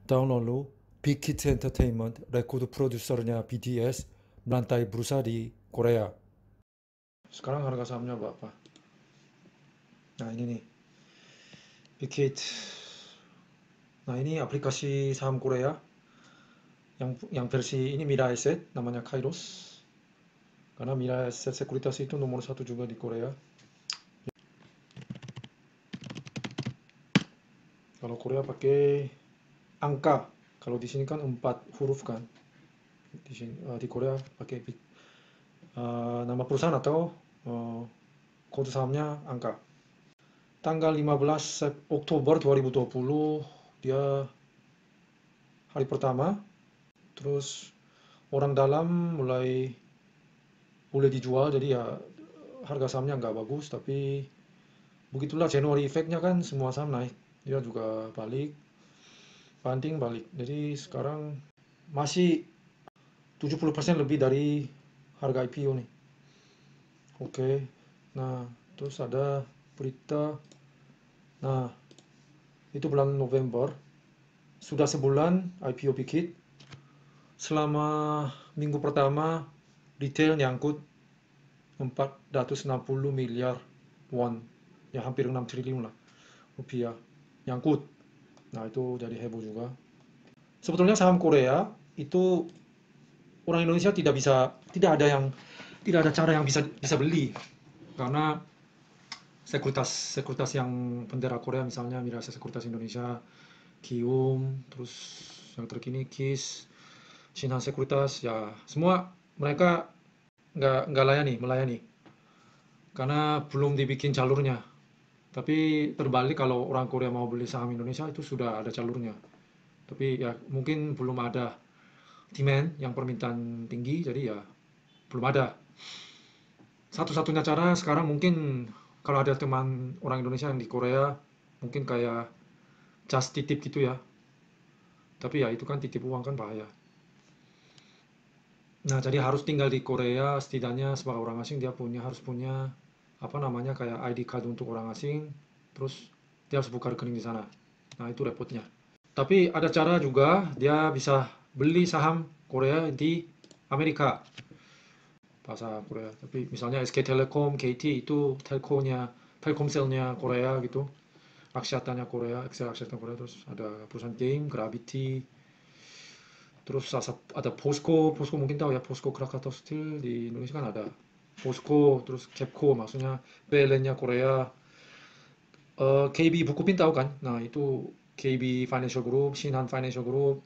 Tahun lalu, Big Hit Entertainment, record produsernya BTS, melantai bursa di Korea. Sekarang harga sahamnya berapa? Nah ini nih, Big Hit. Nah ini aplikasi saham Korea, yang versi ini Mira Asset, namanya Kairos. Karena Mira Asset Sekuritas itu nomor 1 juga di Korea. Kalau Korea pakai angka, kalau di sini kan 4 huruf kan. Di sini di Korea pakai nama perusahaan atau kode sahamnya angka. Tanggal 15 Oktober 2020 dia hari pertama, terus orang dalam mulai boleh dijual, jadi ya harga sahamnya nggak bagus, tapi begitulah January effect-nya kan semua saham naik, dia juga balik, banding balik, jadi sekarang masih 70% lebih dari harga IPO nih. Oke, nah terus ada berita, nah itu bulan November, sudah sebulan IPO Big. Selama minggu pertama retail nyangkut 460 miliar won, ya hampir 6 triliun lah rupiah nyangkut. Nah itu jadi heboh juga. Sebetulnya saham Korea itu orang Indonesia tidak ada cara yang bisa beli, karena sekuritas yang bendera Korea, misalnya Mirasa Sekuritas Indonesia, Kium, terus yang terkini KIS, Shinhan Sekuritas, ya semua mereka nggak melayani, karena belum dibikin jalurnya. Tapi terbalik, kalau orang Korea mau beli saham Indonesia itu sudah ada jalurnya. Tapi ya mungkin belum ada demand, yang permintaan tinggi, jadi ya belum ada. Satu-satunya cara sekarang mungkin, kalau ada teman orang Indonesia yang di Korea, mungkin kayak just titip gitu ya. Tapi ya itu kan titip uang kan bahaya. Nah, jadi harus tinggal di Korea, setidaknya sebagai orang asing dia harus punya apa namanya, kayak ID card untuk orang asing, terus dia harus buka rekening di sana. Nah, itu repotnya. Tapi ada cara juga, dia bisa beli saham Korea di Amerika, bahasa Korea. Tapi misalnya SK Telecom, KT itu Telkomselnya Korea gitu. Aksiatanya Korea, Excel aksiatanya Korea, terus ada perusahaan game, Gravity, terus ada Posco mungkin tahu ya, Posco Krakatau Steel di Indonesia kan ada. Posco, terus Capco, maksudnya PLN-nya Korea. KB Bukopin tahu kan? Nah itu KB Financial Group, Shinhan Financial Group,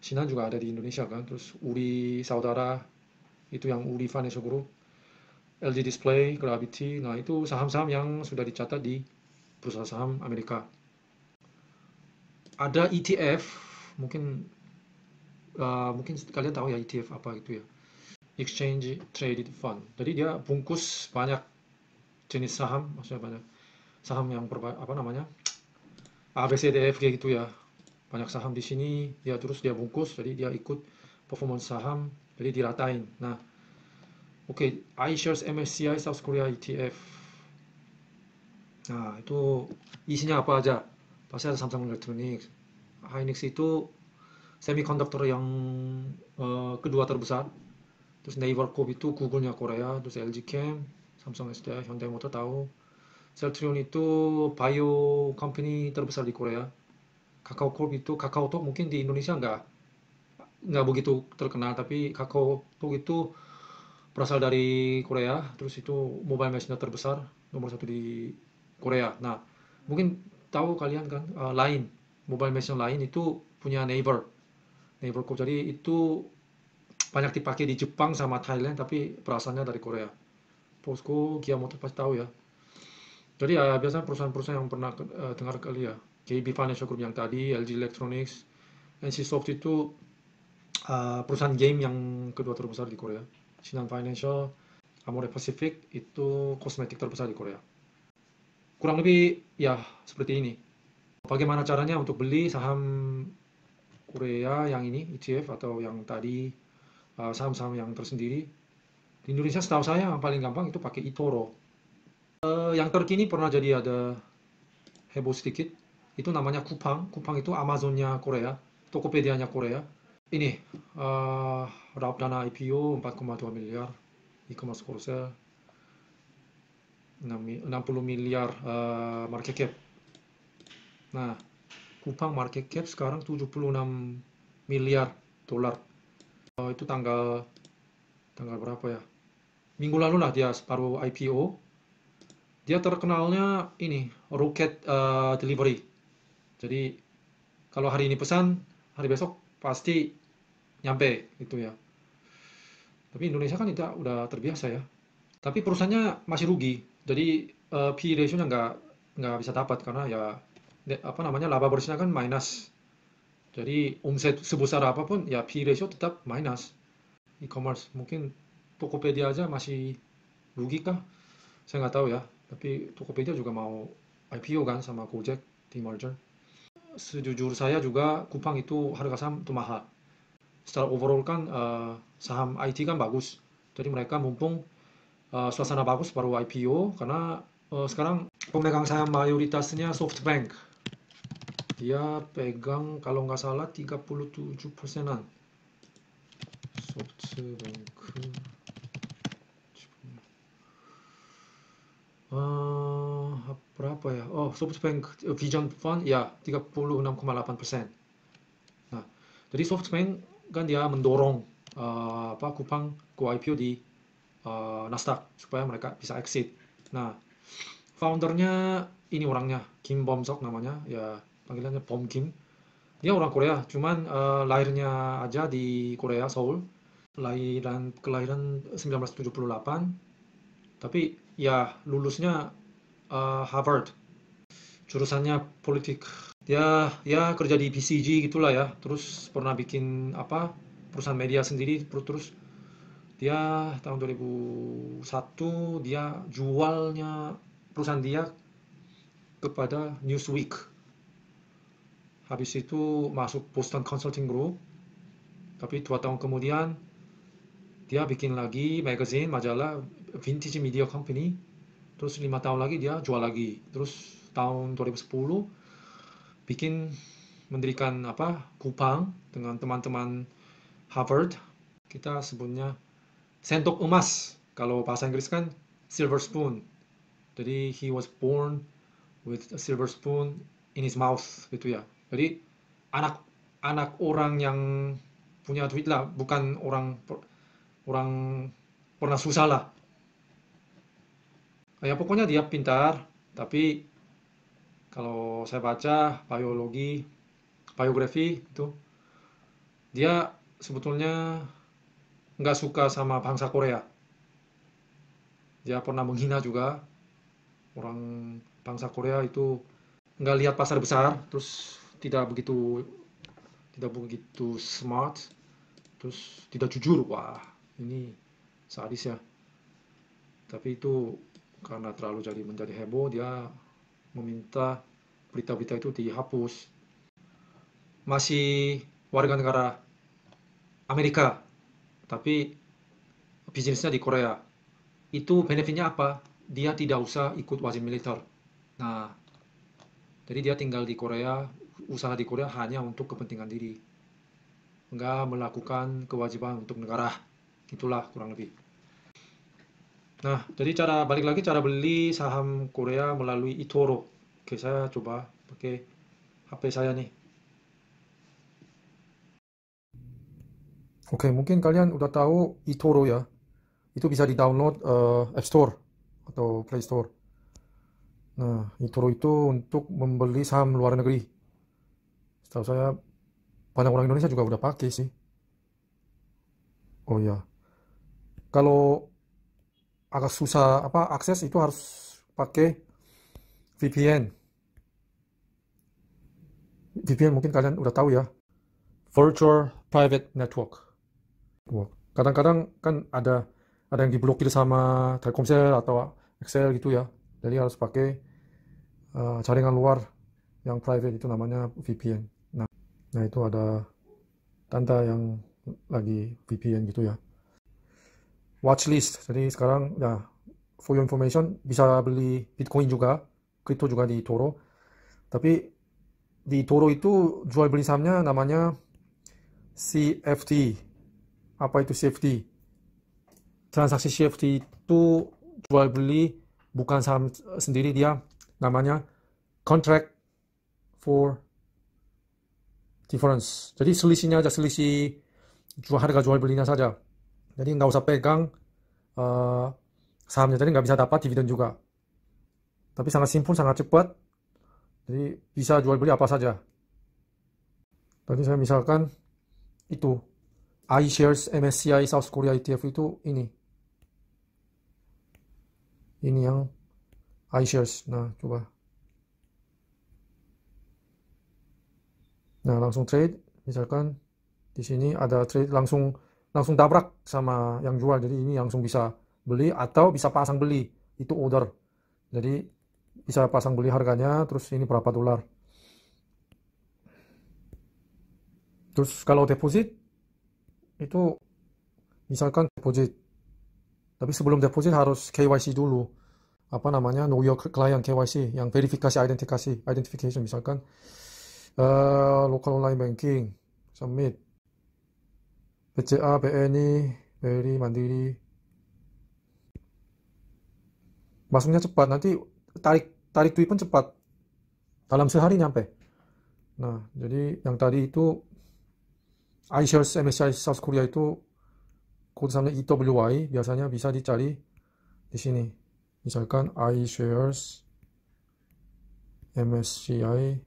Shinhan juga ada di Indonesia kan. Terus Uri Saudara, itu yang Uri Financial Group, LG Display, Gravity. Nah itu saham-saham yang sudah dicatat di perusahaan saham Amerika. Ada ETF, mungkin mungkin kalian tahu ya ETF apa gitu ya. Exchange Traded Fund. Jadi dia bungkus banyak jenis saham, maksudnya banyak saham yang apa namanya, A, B, C, D, F, G gitu ya. Banyak saham di sini, dia terus dia bungkus, jadi dia ikut performance saham, jadi diratain. Nah, oke, iShares MSCI South Korea ETF. Nah, itu isinya apa aja? Pasti ada Samsung Electronics. Hynix itu semiconductor yang kedua terbesar. Terus Naver Corp itu Google-nya Korea, terus LG Chem, Samsung SDI, Hyundai Motor tahu. Celltrion itu bio company terbesar di Korea. Kakao Corp itu, Kakao Talk mungkin di Indonesia nggak begitu terkenal, tapi Kakao Talk itu berasal dari Korea, terus itu mobile messenger terbesar, nomor 1 di Korea. Nah, mungkin tahu kalian kan, Line, mobile messenger Line itu punya Naver Corp, jadi itu banyak dipakai di Jepang sama Thailand, tapi berasalnya dari Korea. Posco, Kia Motor pasti tahu ya. Jadi ya biasanya perusahaan-perusahaan yang pernah dengar kali ya. KB Financial Group yang tadi, LG Electronics, NCSoft itu perusahaan game yang kedua terbesar di Korea. Shinhan Financial, Amore Pacific itu kosmetik terbesar di Korea. Kurang lebih ya seperti ini. Bagaimana caranya untuk beli saham Korea yang ini, ETF atau yang tadi saham-saham yang tersendiri. Di Indonesia setahu saya yang paling gampang itu pakai eToro. Yang terkini pernah jadi ada heboh sedikit, itu namanya Kupang. Kupang itu Amazonnya Korea. Tokopedia-nya Korea. Ini raup dana IPO 4,2 miliar, e-commerce Korsel 60 miliar market cap. Nah, Kupang market cap sekarang 76 miliar dolar. Itu tanggal berapa ya? Minggu lalu lah dia baru IPO. Dia terkenalnya ini rocket delivery. Jadi kalau hari ini pesan, hari besok pasti nyampe gitu ya. Tapi Indonesia kan tidak udah terbiasa ya. Tapi perusahaannya masih rugi. Jadi P/E ratio-nya nggak bisa dapat karena ya apa namanya laba bersihnya kan minus. Jadi omset sebesar apapun ya P/E ratio tetap minus. E-commerce mungkin Tokopedia aja masih rugi kah? Saya nggak tahu ya. Tapi Tokopedia juga mau IPO kan sama Gojek di merger. Sejujur saya juga Kupang itu harga saham itu mahal. Secara overall kan saham IT kan bagus. Jadi mereka mumpung suasana bagus baru IPO karena sekarang pemegang saham mayoritasnya SoftBank. Dia pegang kalau nggak salah 37%-an. SoftBank. Berapa ya? Oh, SoftBank Vision Fund ya 36,8%. Nah, jadi SoftBank kan dia mendorong Kupang go IPO di Nasdaq supaya mereka bisa exit. Nah, foundernya ini orangnya Kim Bom-sok namanya, ya panggilannya Bom Kim. Dia orang Korea, cuman lahirnya aja di Korea, Seoul. Kelahiran 1978. Tapi ya lulusnya Harvard. Jurusannya politik. Dia ya kerja di BCG gitulah ya. Terus pernah bikin apa? Perusahaan media sendiri, terus dia tahun 2001 dia jualnya perusahaan dia kepada Newsweek. Habis itu masuk Boston Consulting Group. Tapi 2 tahun kemudian dia bikin lagi magazine, majalah Vintage Media Company. Terus 5 tahun lagi dia jual lagi. Terus tahun 2010 bikin mendirikan Kupang dengan teman-teman Harvard. Kita sebutnya sendok emas. Kalau bahasa Inggris kan silver spoon. Jadi he was born with a silver spoon in his mouth gitu ya. Jadi anak orang yang punya duit lah, bukan orang pernah susah lah. Ya pokoknya dia pintar, tapi kalau saya baca biografi itu dia sebetulnya nggak suka sama bangsa Korea. Dia pernah menghina juga orang bangsa Korea itu nggak lihat pasar besar, terus tidak begitu smart, terus tidak jujur. Wah, ini sadis ya. Tapi itu karena terlalu menjadi heboh, dia meminta berita-berita itu dihapus. Masih warga negara Amerika, tapi bisnisnya di Korea. Itu benefitnya apa? Dia tidak usah ikut wajib militer. Nah, jadi dia tinggal di Korea, usaha di Korea hanya untuk kepentingan diri. Nggak melakukan kewajiban untuk negara. Itulah kurang lebih. Nah, jadi balik lagi cara beli saham Korea melalui eToro. Oke, saya coba pakai HP saya nih. Oke, mungkin kalian udah tahu eToro ya. Itu bisa di-download App Store atau Play Store. Nah, eToro itu untuk membeli saham luar negeri. Setahu saya banyak orang Indonesia juga udah pakai sih. Oh ya, kalau agak susah akses itu harus pakai VPN. VPN mungkin kalian udah tahu ya. Virtual Private Network. Kadang-kadang kan ada yang diblokir sama Telkomsel atau Excel gitu ya. Jadi harus pakai jaringan luar yang private, itu namanya VPN. Nah itu ada tanda yang lagi VPN gitu ya. Watchlist. Jadi sekarang ya for your information bisa beli Bitcoin juga, kripto juga di eToro. Tapi di Toro itu jual beli sahamnya namanya CFD. Apa itu CFD? Transaksi CFD itu jual beli bukan saham sendiri, dia namanya contract for difference. Jadi selisihnya aja, selisih harga jual belinya saja. Jadi nggak usah pegang sahamnya, jadi nggak bisa dapat dividen juga. Tapi sangat simpel, sangat cepat. Jadi bisa jual beli apa saja. Tadi saya misalkan itu iShares MSCI South Korea ETF itu ini yang iShares. Nah, coba. Nah, langsung trade. Misalkan di sini ada trade, langsung tabrak sama yang jual. Jadi ini langsung bisa beli atau bisa pasang beli. Itu order. Jadi bisa pasang beli harganya, terus ini berapa dolar. Terus kalau deposit itu misalkan deposit. Tapi sebelum deposit harus KYC dulu. Apa namanya? Know your client, KYC, yang verifikasi identification misalkan local online banking, submit, BCA, BNI, BRI, Mandiri. Masuknya cepat, nanti tarik tweet pun cepat. Dalam sehari nyampe. Nah, jadi yang tadi itu iShares MSCI South Korea itu kode sahamnya EWY, biasanya bisa dicari di sini. Misalkan iShares MSCI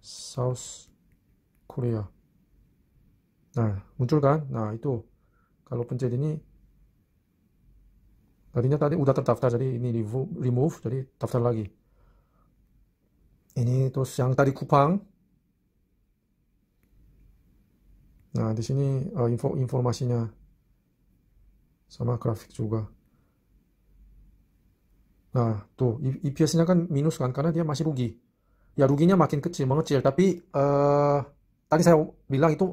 South Korea. Nah, muncul kan? Nah, itu kalau pencet ini tadinya tadi udah terdaftar, jadi ini di remove, jadi daftar lagi. Ini terus yang tadi Kupang. Nah, di sini informasinya sama grafik juga. Nah, tuh EPS-nya kan minus kan karena dia masih rugi. Ya ruginya makin kecil, mengecil, tapi tadi saya bilang itu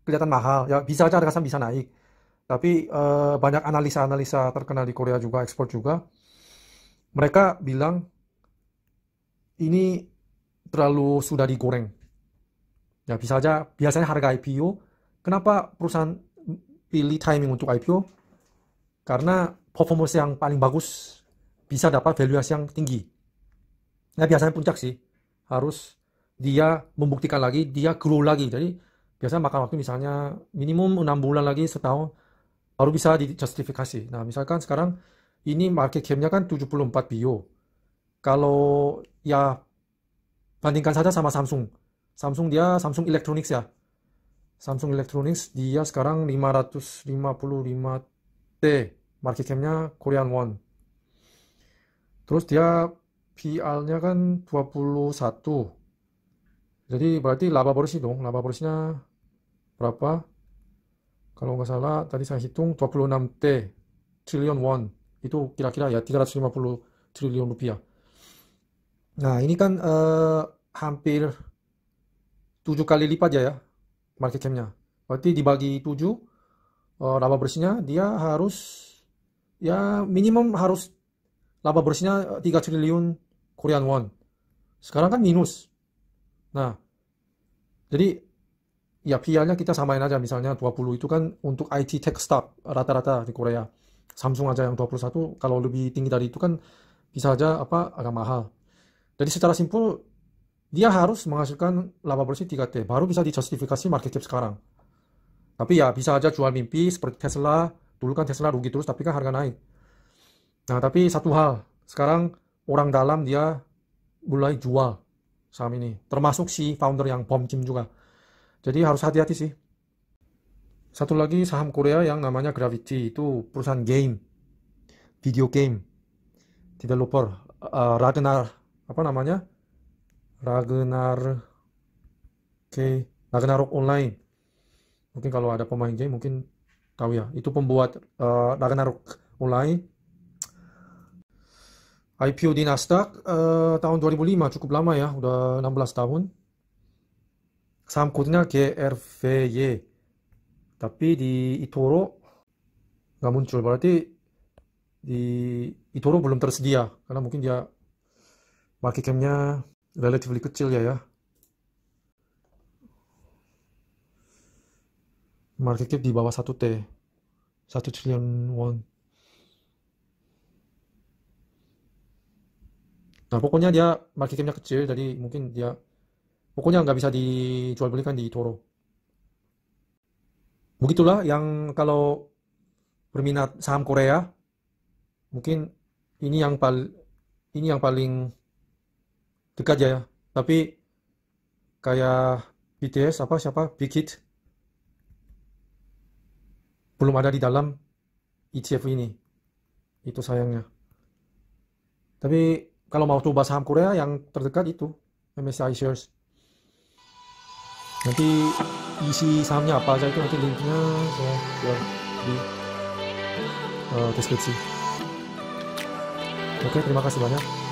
kelihatan mahal. Ya bisa aja harga saham bisa naik. Tapi banyak analisa-analisa terkenal di Korea juga, ekspor juga. Mereka bilang ini terlalu sudah digoreng. Ya bisa aja, biasanya harga IPO, kenapa perusahaan pilih timing untuk IPO? Karena performance yang paling bagus bisa dapat valuasi yang tinggi. Nah biasanya puncak sih, harus dia membuktikan lagi, dia grow lagi. Jadi biasanya makan waktu misalnya minimum 6 bulan lagi, setahun, baru bisa dijustifikasi. Nah misalkan sekarang ini market cap-nya kan 74 bio. Kalau ya bandingkan saja sama Samsung. Samsung Electronics ya. Samsung Electronics dia sekarang 555T market cap-nya Korean won. Terus dia PL-nya kan 21. Jadi berarti laba bersih dong. Laba bersihnya berapa? Kalau nggak salah tadi saya hitung 26T triliun won. Itu kira-kira ya 350 triliun rupiah. Nah ini kan hampir 7 kali lipat ya market cap-nya. Berarti dibagi 7 laba bersihnya dia harus ya minimum harus laba bersihnya 3 triliun Korean won. Sekarang kan minus. Nah, jadi ya PL-nya kita samain aja, misalnya 20 itu kan untuk IT tech stock rata-rata di Korea. Samsung aja yang 21, kalau lebih tinggi dari itu kan bisa aja agak mahal. Jadi secara simpel dia harus menghasilkan laba bersih 3T baru bisa dijustifikasi market cap sekarang. Tapi ya bisa aja jual mimpi seperti Tesla. Dulu kan Tesla rugi terus tapi kan harga naik. Nah, tapi satu hal, sekarang orang dalam dia mulai jual saham ini, termasuk si founder yang Bom Kim juga. Jadi harus hati-hati sih. Satu lagi saham Korea yang namanya Gravity, itu perusahaan game, video game, developer, Ragnar, apa namanya? Ragnarok Online. Mungkin kalau ada pemain game mungkin tahu ya. Itu pembuat Ragnarok Online. IPO di Nasdaq tahun 2005, cukup lama ya, udah 16 tahun. Saham kodenya GRVY. Tapi di eToro nggak muncul, berarti di eToro belum tersedia karena mungkin dia market cap-nya relatively kecil ya. market cap di bawah 1 T, 1 triliun won. Nah, pokoknya dia market capnya kecil, jadi mungkin dia pokoknya nggak bisa dijual belikan di Toro. Begitulah yang kalau berminat saham Korea, mungkin ini yang paling dekat ya. Tapi kayak BTS siapa Big Hit belum ada di dalam ETF ini. Itu sayangnya. Tapi kalau mau coba saham Korea yang terdekat itu MSCI Shares. Nanti isi sahamnya apa aja itu nanti linknya saya share di deskripsi. Oke, terima kasih banyak.